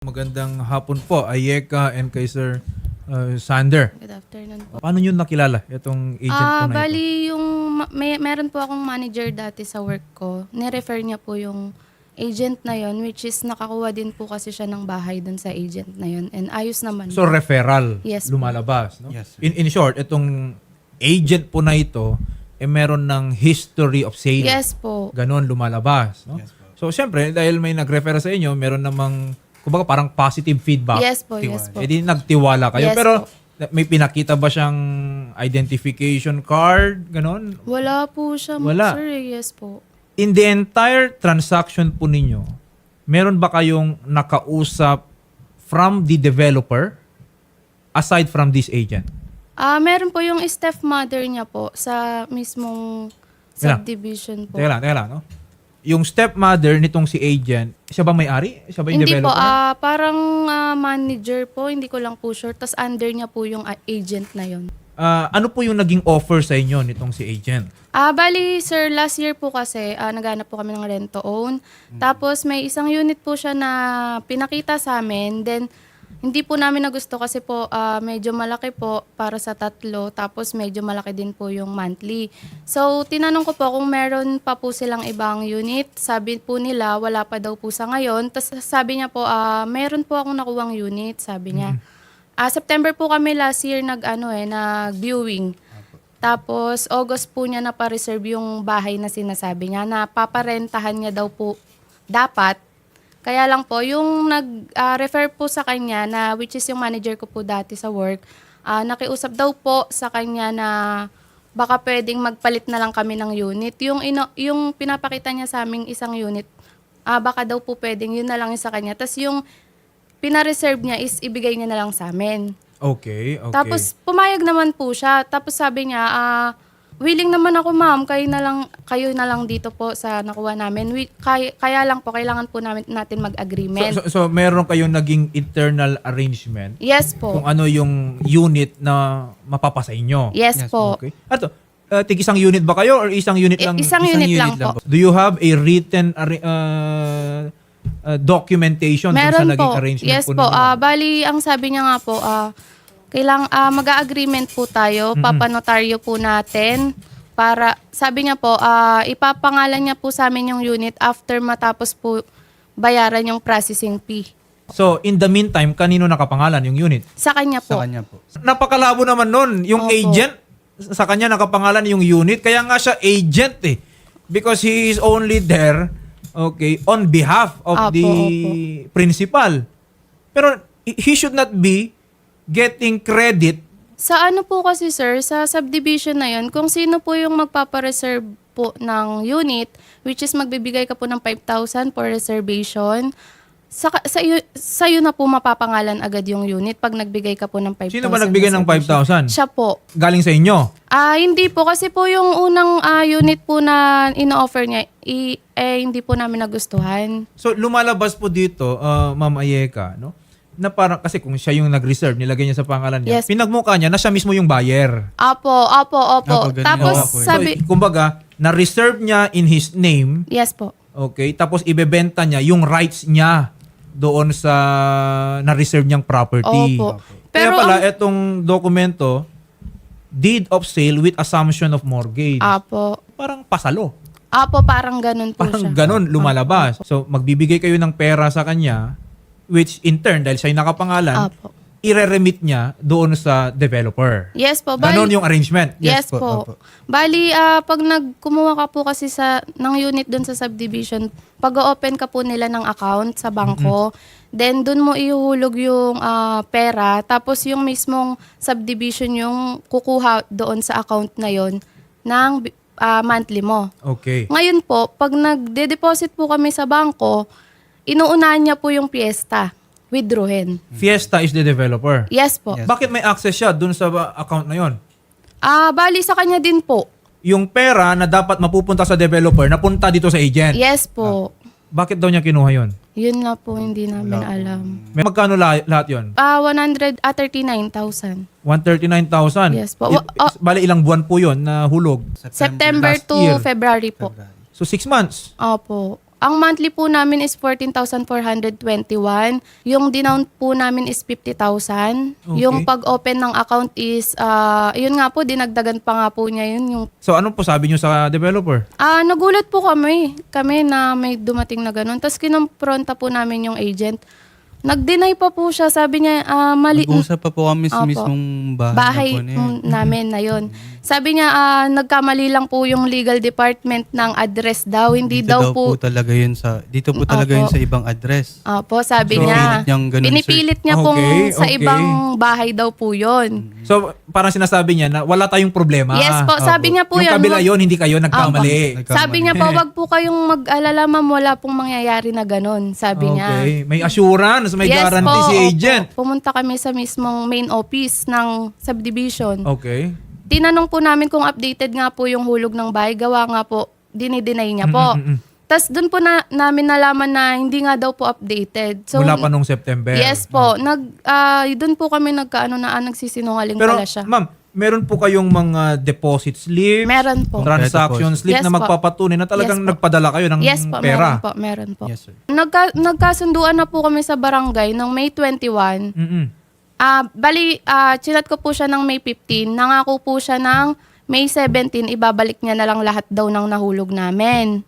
Magandang hapon po, Ayeka and kay Sir Sander. Good afternoon po. Paano nyo nakilala itong agent po na ito? Bali, meron po akong manager dati sa work ko. Nirefer niya po yung agent na yon, which is nakakuha din po kasi siya ng bahay dun sa agent na yon. And ayos naman. So referral, Yes po. lumalabas. No? Yes, sir. In short, itong agent po na ito, meron ng history of sale. Yes po. Ganon lumalabas. No? Yes po. So siyempre, dahil may nag-refer sa inyo, meron namang, kumbaga parang positive feedback. Yes po, yes po. Eh di nagtiwala kayo. Yes Pero po. may pinakita ba siyang identification card? Ganon? Wala po siya, Wala. sir. Yes po. In the entire transaction po ninyo, meron ba kayong nakausap from the developer aside from this agent? Meron po yung stepmother niya po sa mismong Kailan? subdivision po. Teka lang, no? Yung stepmother nitong si agent, siya ba may-ari? Siya ba yung Hindi po, developer? parang manager po, hindi ko lang po sure. Tapos under niya po yung agent na yon. Ano po yung naging offer sa inyo nitong si agent? Bali, sir, last year po kasi, naghanap po kami ng rent-to-own. Tapos may isang unit po siya na pinakita sa amin. Then, hindi po namin nagusto kasi po medyo malaki po para sa tatlo. Tapos medyo malaki din po yung monthly. So, tinanong ko po kung meron pa po silang ibang unit. Sabi po nila, wala pa daw po sa ngayon. Tapos sabi niya po, meron po akong nakuwang unit, sabi niya. September po kami last year nag-viewing. Tapos August po niya na-reserve yung bahay na sinasabi niya na paparentahan niya daw po dapat. Kaya lang po, yung nag-refer po sa kanya na which is yung manager ko po dati sa work, nakiusap daw po sa kanya na baka pwedeng magpalit na lang kami ng unit. Yung pinapakita niya sa aming isang unit, baka daw po pwedeng yun na lang yung sa kanya. Tapos yung pina-reserve niya is ibigay niya na lang sa amin. Okay. Tapos pumayag naman po siya. Tapos sabi niya, willing naman ako ma'am, kayo na lang dito po sa nakuha namin. Kaya lang po, kailangan po natin mag-agreement. So meron kayong naging internal arrangement Yes po. kung ano yung unit na mapapasa inyo? Yes po. Okay. Ato, tig isang unit ba kayo or isang unit lang? Isang unit lang po. Do you have a written documentation dun sa Meron naging po. arrangement Yes po po. ninyo? Bali, ang sabi niya nga po, mag-agreement po tayo, papanotaryo po natin. Para, sabi niya po, ipapangalan niya po sa amin yung unit after matapos po bayaran yung processing fee. So, in the meantime, kanino nakapangalan yung unit? Sa kanya po. Sa kanya po. Napakalabo naman nun. Yung Opo. agent, sa kanya nakapangalan yung unit. Kaya nga siya agent eh. Because he is only there, okay, on behalf of Opo, the opo. principal. Pero he should not be getting credit. Sa ano po kasi sir, sa subdivision na yun, kung sino po yung magpapareserve po ng unit, which is magbibigay ka po ng 5,000 for reservation, sa'yo na po mapapangalan agad yung unit pag nagbigay ka po ng 5,000. Sino ba nagbigay ng 5,000? Siya po. Galing sa inyo? Hindi po kasi po yung unang unit po na ino-offer niya, hindi po namin nagustuhan. So, lumalabas po dito, Ma'am Ayeka, no? Na parang, kasi kung siya yung nag-reserve, nilagay niya sa pangalan niya, Yes. pinagmukha niya na siya mismo yung buyer. Opo. ganun Tapos nga po eh. sabi, So, kumbaga, na-reserve niya in his name, yes po. okay, tapos ibebenta niya yung rights niya doon sa na-reserve niyang property. Opo. Kaya Pero pala, itong dokumento, deed of sale with assumption of mortgage. Apo. Parang pasalo. Parang ganun po Parang siya. ganon lumalabas. So, magbibigay kayo ng pera sa kanya, which in turn, dahil siya yung nakapangalan, Apo. ire-remit niya doon sa developer. Yes po. Ganon yung arrangement. Yes, Yes po, po. opo. Bali, pag kumuha ka po kasi ng unit doon sa subdivision, pag-open ka po nila ng account sa bangko, then doon mo ihuhulog yung pera, tapos yung mismong subdivision yung kukuha doon sa account na yon ng monthly mo. Okay. Ngayon po, pag nagde-deposit po kami sa bangko, inuunahan niya po yung piyesta, withdrawin. Fiesta is the developer. Yes po. Yes. Bakit may access siya doon sa account na yon? Bali sa kanya din po. Yung pera na dapat mapupunta sa developer, napunta dito sa agent. Yes po. Bakit daw niya kinuha yon? Yun na po, hindi namin alam. Magkano lahat yon? 39,000. 139,000. Yes po. Bali ilang buwan po yon na hulog? September last to year. February po. February. So 6 months. Opo. Ang monthly po namin is 14,421. Yung dinown po namin is 50,000. Okay. Yung pag-open ng account is, yun nga po, dinagdagan pa nga po niya yun. Yung, So ano po sabi nyo sa developer? nagulat po kami na may dumating na ganun. Tapos kinompronta po namin yung agent. Nag-deny pa po siya. Sabi niya, mali. Nag-uusap pa po kami sa Opo. mismong bahay, Bahay na po na yun. namin na yun. Sabi niya, nagkamali lang po yung legal department ng address daw. Hindi Dito daw po. talaga yun sa, dito po talaga Opo. yun sa ibang address. Opo, sabi So, niya. pinipilit niyang ganun, Pinipilit niya pong Okay, sa okay. ibang bahay daw po yun. So parang sinasabi niya na wala tayong problema. Yes po, sabi niya po yung yun. kabila yun, hindi kayo nagkamali. Nagkamali. Sabi niya po, wag po kayong mag-alala ma'am, wala pong mangyayari na ganun. Sabi niya. Okay. May assurance, may Yes guarantee po, si opo. agent. Pumunta kami sa mismong main office ng subdivision. Okay. Tinanong po namin kung updated nga po yung hulog ng bahay. Gawa nga po, dinideny niya po. Tapos doon po namin nalaman na hindi nga daw po updated. So, Mula pa nung September. yes po. Doon po kami nagsisinungaling Pero pala siya. ma'am, meron po kayong mga deposit slip, Meron po. transaction slip Yes na po. magpapatunay na talagang Yes po. nagpadala kayo ng Yes po, pera. meron po. Yes, sir. Nagkasunduan na po kami sa barangay ng May 21. Chinat ko po siya ng May 15. Nangako po siya ng May 17. Ibabalik niya na lang lahat daw ng nahulog namin.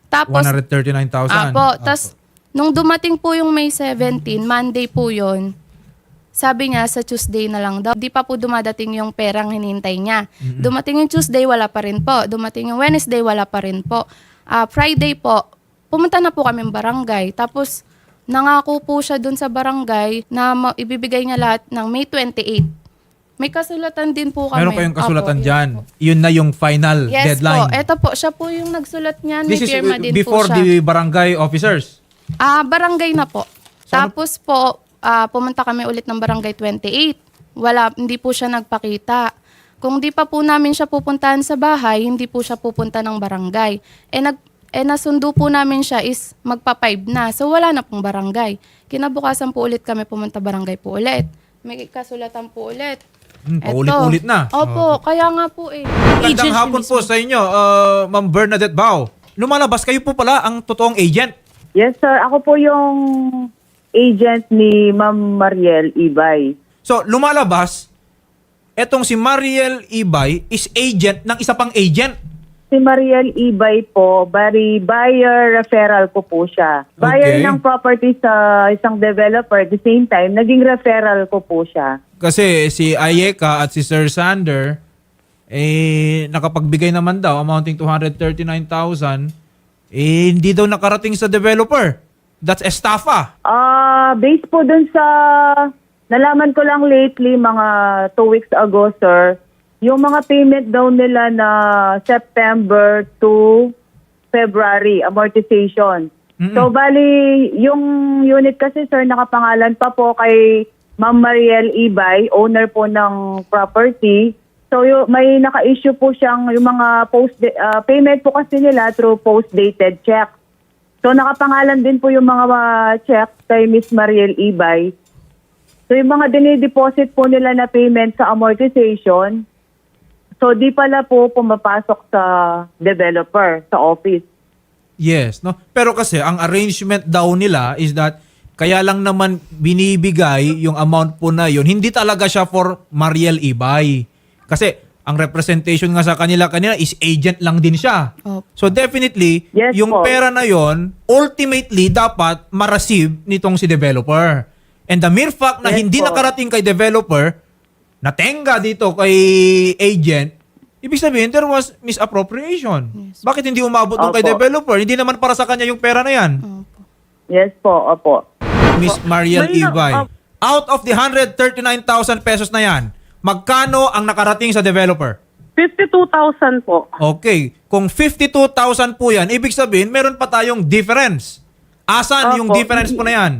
Tapos, 139,000. Tapos, nung dumating po yung May 17, Monday po yon. Sabi niya sa Tuesday na lang daw. Di pa po dumadating yung perang hinintay niya. Dumating yung Tuesday, wala pa rin po. Dumating yung Wednesday, wala pa rin po. Friday po, pumunta na po kami barangay. Tapos, nangako po siya dun sa barangay na ibibigay niya lahat ng May 28. May kasulatan din po kami. Meron kayong kasulatan Opo, dyan. yes po. Yun na yung final Yes deadline. po. Eto po, siya po yung nagsulat niyan. May This is pirma din before po siya. the barangay officers. Barangay na po. Tapos po, pumunta kami ulit ng barangay 28. Hindi po siya nagpakita. Kung di pa po namin siya pupuntahan sa bahay, hindi po siya pupunta ng barangay. Nasundo po namin siya is magpa-5 na. So wala na pong barangay. Kinabukasan po ulit kami pumunta barangay po ulit. May kasulatan po ulit. Paulit-ulit na. Opo, kaya nga po eh. Magandang hapon po sa inyo, Ma'am Bernadette Bao. Lumalabas kayo po pala ang totoong agent. Yes, sir. Ako po yung agent ni Ma'am Mariel Ibay. So, lumalabas, etong si Mariel Ibay is agent ng isa pang agent. Si Mariel Ibay po, buyer referral ko po siya. Buyer Okay. ng property sa isang developer. At the same time, naging referral ko po siya. Kasi si Ayeka at si Sir Sander, nakapagbigay naman daw, amounting to 139,000, hindi daw nakarating sa developer. That's estafa. Based po dun sa, nalaman ko lang lately, mga 2 weeks ago, sir, yung mga payment daw nila na September to February, amortization. So, bali, yung unit kasi, sir, nakapangalan pa po kay Ma'am Mariel Ibay, owner po ng property. So, may naka-issue po siyang yung mga payment po kasi nila through post-dated check. So, nakapangalan din po yung mga check kay Miss Mariel Ibay. So, yung mga dinideposit po nila na payment sa amortization, so di pala po pumapasok sa developer, sa office. Yes, no? Pero kasi ang arrangement daw nila is that kaya lang naman binibigay yung amount po na yun. Hindi talaga siya for Mariel Ibay. Kasi ang representation nga sa kanila is agent lang din siya. Opo. So definitely, Yes yung po. pera na yon ultimately dapat ma-receive nitong si developer. And the mere fact na Yes hindi po. nakarating kay developer, natenga dito kay agent, ibig sabihin there was misappropriation. Bakit hindi umabot doon kay Opo. developer? Hindi naman para sa kanya yung pera na yan. Yes po, opo. Miss Mariel May Ibay. Out of the 139,000 pesos na yan, magkano ang nakarating sa developer? 52,000 po. Okay. Kung 52,000 po yan, ibig sabihin, meron pa tayong difference. Asan yung Opo. difference po na yan?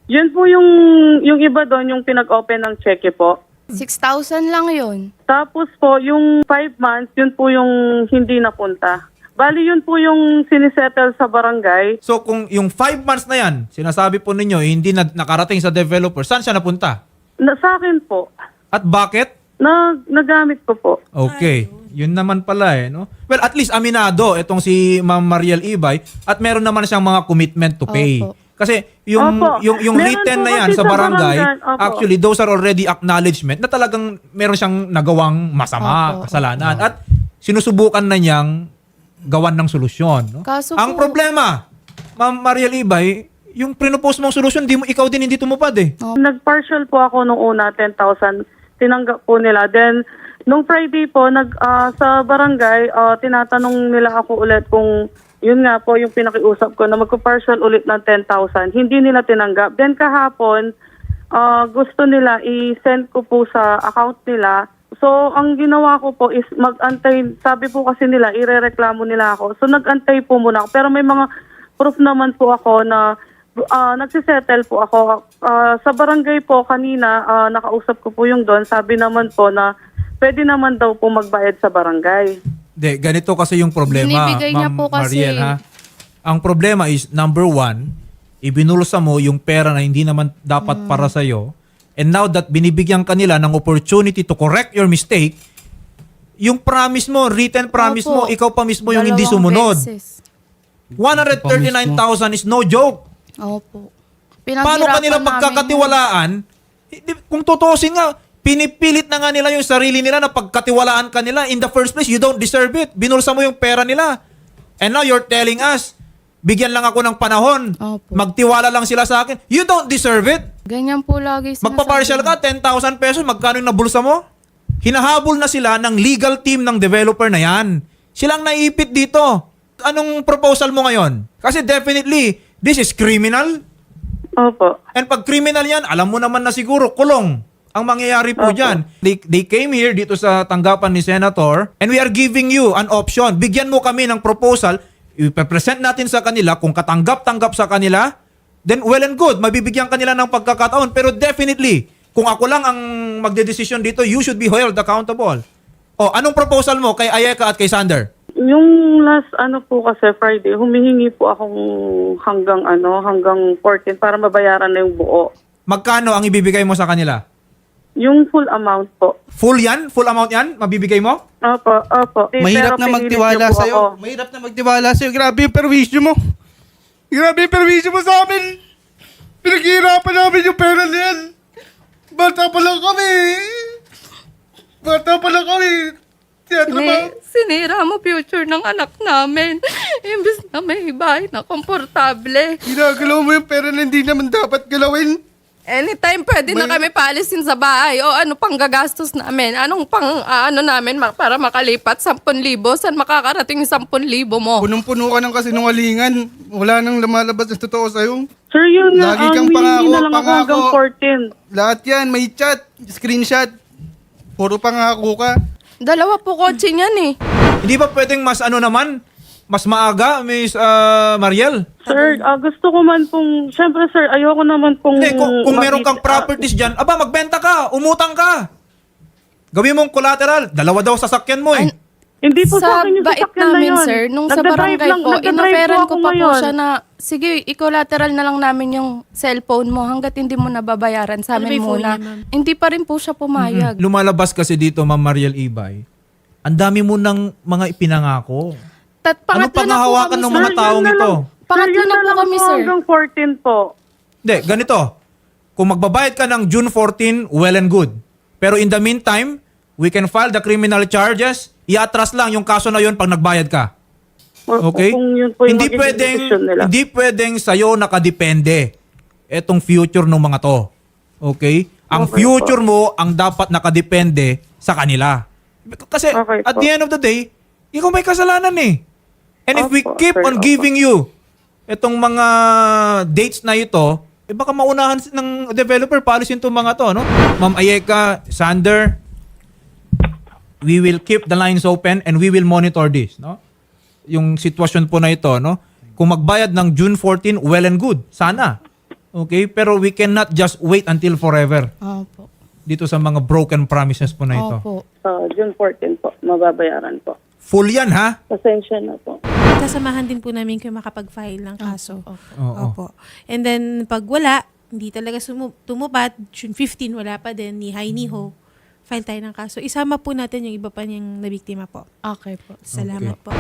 Yun po yung iba doon, yung pinag-open ng cheque po. 6,000 lang yun. Tapos po, yung 5 months, yun po yung hindi napunta. Bali, yun po yung sinisettle sa barangay. So kung yung 5 months na yan, sinasabi po ninyo, hindi na nakarating sa developer, saan siya napunta? Sa akin po, At bakit? nagamit ko po. Okay. Yun naman pala no? Well, at least aminado itong si Ma'am Mariel Ibay at meron naman siyang mga commitment to pay. Opo. Kasi yung Opo. yung Meron written po na yan kasi sa sa barangay, barangay. Opo. actually those are already acknowledgement na talagang meron siyang nagawang masama, Opo. kasalanan at sinusubukan na niyang gawan ng solusyon, no? Kaso Ang po- problema, Ma'am Mariel Ibay, yung pinopose mong solusyon, ikaw din hindi tumupad eh. Nag-partial po ako nung una, 10,000. Tinanggap po nila. Then, nung Friday po, sa barangay, tinatanong nila ako ulit kung yun nga po yung pinakiusap ko na magpa-partial ulit ng 10,000. Hindi nila tinanggap. Then kahapon, gusto nila i-send ko po sa account nila. So, ang ginawa ko po is mag-antay. Sabi po kasi nila, irereklamo nila ako. So, nag-antay po muna ako. Pero may mga proof naman po ako na nagsisettle po ako. Sa barangay po kanina, nakausap ko po yung doon. Sabi naman po na pwede naman daw po magbayad sa barangay. Hindi, ganito kasi yung problema, Binibigay niya Ma'am po kasi. Mariel, ha? Ang problema is, number one, ibinulsa mo yung pera na hindi naman dapat para sa'yo. And now that binibigyan kanila ng opportunity to correct your mistake, yung promise mo, written promise mo, Opo. ikaw pa mismo yung hindi Dalawang sumunod. beses. 139,000 is no joke. Opo. Paano kanila namin pagkakatiwalaan? Kung tutusin nga, pinipilit na nga nila yung sarili nila na pagkatiwalaan ka nila. In the first place, you don't deserve it. Binulsa mo yung pera nila. And now you're telling us, bigyan lang ako ng panahon. Opo. Magtiwala lang sila sa akin. You don't deserve it. Ganyan po lagi sinasabi. Magpa-partial ka, 10,000 pesos, magkano yung nabulsa mo? Hinahabol na sila ng legal team ng developer na yan. Silang naipit dito. Anong proposal mo ngayon? Kasi definitely, this is criminal. Opo. And pag criminal yan, alam mo naman na siguro, kulong ang mangyayari po dyan. They came here dito sa tanggapan ni Senator and we are giving you an option. Bigyan mo kami ng proposal, ipapresent natin sa kanila kung katanggap-tanggap sa kanila, then well and good, mabibigyan kanila ng pagkakataon. Pero definitely, kung ako lang ang magdedesisyon dito, you should be held accountable. O, anong proposal mo kay Ayeka at kay Sander? Yung last po kasi Friday, humihingi po akong hanggang 14 para mabayaran na yung buo. Magkano ang ibibigay mo sa kanila? Yung full amount po. Full yan? Full amount yan? Mabibigay mo? Opo. Mahirap Pero na pinilit magtiwala niyo po sa'yo. ako. Mahirap na magtiwala sa'yo. Grabe yung perwisyo mo. Grabe yung perwisyo mo sa amin. Pinaghihirapan namin yung pera na yan. Bata pa lang kami. Sinira mo future ng anak namin. Imbis na may bahay na komportable. Ginagalaw mo yung pera na hindi naman dapat galawin. Anytime pwede na kami paalisin sa bahay. O ano pang gagastos namin? Anong pang namin para makalipat? 10,000? Saan makakarating yung 10,000 mo? Punong-puno ka ng kasinungalingan. Wala nang lumalabas na totoo sa'yo. Sir, yun nga, Lagi kang humihingi na lang ako pangako. hanggang 14. Lahat yan, may chat, screenshot. Puro pangako ka. Dalawa po kotse niyan eh. Hindi ba pwedeng mas mas maaga, Miss Mariel? Sir, gusto ko man pong, syempre sir, ayoko naman pong... Hindi, kung meron kang properties dyan, magbenta ka, umutang ka. Gawin mong collateral. Dalawa daw sasakyan mo eh. Hindi po Sa sa akin yung bait sasakyan na namin, yun. sir, nung sa Nagdadrive barangay lang- po, nagdadrive inoferan ko ako pa po ngayon. siya na, sige, i-collateral na lang namin yung cellphone mo hanggat hindi mo nababayaran sa amin muna. Hindi pa rin po siya pumayag. Lumalabas kasi dito, Ma'am Mariel Ibay, ang dami mo ng mga ipinangako. Ano Pangatlo na po panghahawakan kami, ng sir. mga taong Yun na ito? lang. Pangatlo Sir, yun na po lang kami, po sir. Hanggang 14 po. Hindi, ganito. Kung magbabayad ka ng June 14, well and good. Pero in the meantime, we can file the criminal charges. I-atras lang yung kaso na yun pag nagbayad ka. Okay? Kung yun po yung magiging desisyon nila. Hindi pwedeng sa'yo nakadepende etong future ng mga to. Okay? Ang Okay future mo ang dapat nakadepende sa kanila. Kasi Okay at po. the end of the day, ikaw may kasalanan eh. And if we Opo, keep sir, on opo. giving you itong mga dates na ito, baka maunahan ng developer policy itong mga to, no? Ma'am Ayeka, Sander, we will keep the lines open and we will monitor this, no? Yung sitwasyon po na ito, no? Kung magbayad ng June 14, well and good. Sana. Okay? Pero we cannot just wait until forever Opo. dito sa mga broken promises po na ito. Opo. June 14 po, mababayaran po. Full yan, ha? Pasensya na po. Kasamahan din po namin kayo makapag-file ng kaso. Oo. Opo. And then, pag wala, hindi talaga tumupad, June 15, wala pa din ni Hai Niho. file tayo ng kaso. Isama po natin yung iba pa niyang nabiktima po. Okay po. Salamat po.